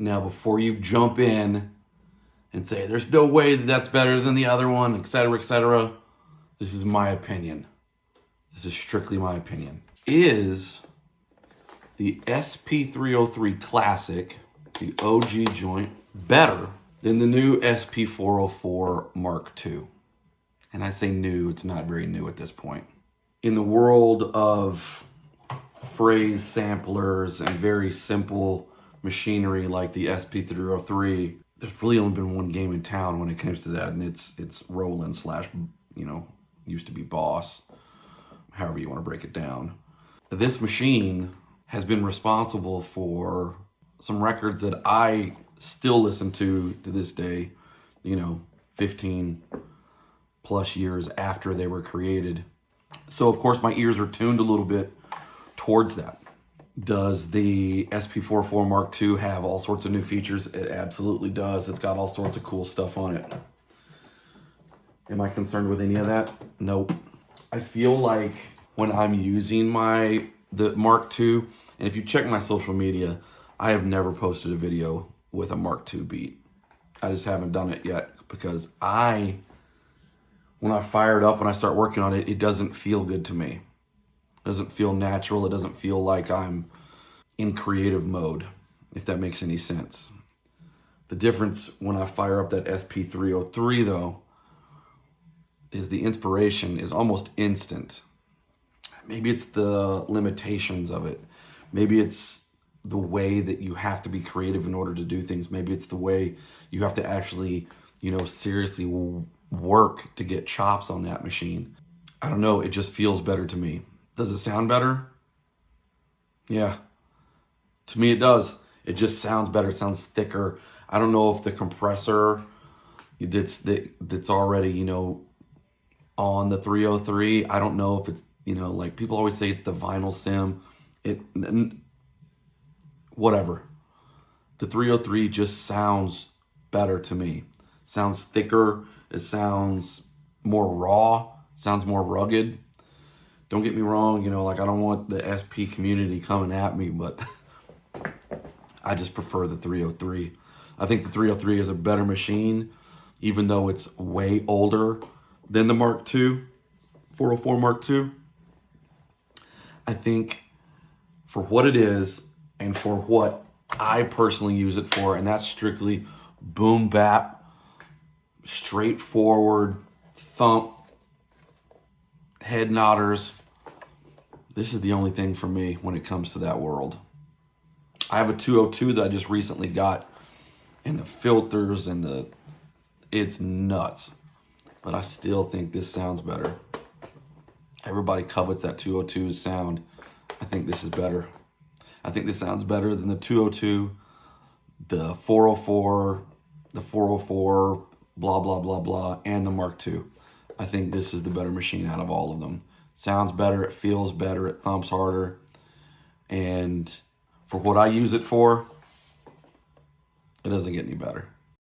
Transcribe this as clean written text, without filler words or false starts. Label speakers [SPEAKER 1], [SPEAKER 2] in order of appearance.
[SPEAKER 1] Now, before you jump in and say, there's no way that that's better than the other one, etc., this is my opinion. This is strictly my opinion. Is the SP303 Classic, the OG joint, better than the new SP404 Mark II? And I say new, it's not very new at this point. In the world of phrase samplers and very simple machinery like the SP303, there's really only been one game in town when it comes to that, and it's Roland slash, used to be Boss, however you want to break it down. This machine has been responsible for some records that I still listen to this day, 15 plus years after they were created. So of course my ears are tuned a little bit towards that. Does the SP404 Mark II have all sorts of new features? It absolutely does. It's got all sorts of cool stuff on it. Am I concerned with any of that? Nope. I feel like when I'm using the Mark II, and if you check my social media, I have never posted a video with a Mark II beat. I just haven't done it yet because when I fire it up and I start working on it, it doesn't feel good to me. It doesn't feel natural. It doesn't feel like I'm in creative mode, if that makes any sense. The difference when I fire up that SP303 though, is the inspiration is almost instant. Maybe it's the limitations of it. Maybe it's the way that you have to be creative in order to do things. Maybe it's the way you have to actually, seriously work to get chops on that machine. I don't know, it just feels better to me. Does it sound better? Yeah. To me it does. It just sounds better, it sounds thicker. I don't know if the compressor that's already, on the 303, I don't know if it's, like people always say it's the vinyl sim. Whatever. The 303 just sounds better to me. Sounds thicker. It sounds more raw. Sounds more rugged. Don't get me wrong, I don't want the SP community coming at me, but I just prefer the 303. I think the 303 is a better machine, even though it's way older than the Mark II, 404 Mark II. I think for what it is and for what I personally use it for, and that's strictly boom bap, straightforward thump, head nodders, this is the only thing for me when it comes to that world. I have a 202 that I just recently got, and the filters and it's nuts. But I still think this sounds better. Everybody covets that 202 sound. I think this is better. I think this sounds better than the 202, the 404, the 404, blah, blah, blah, blah, and the Mark II. I think this is the better machine out of all of them. Sounds better, it feels better, it thumps harder. And for what I use it for, it doesn't get any better.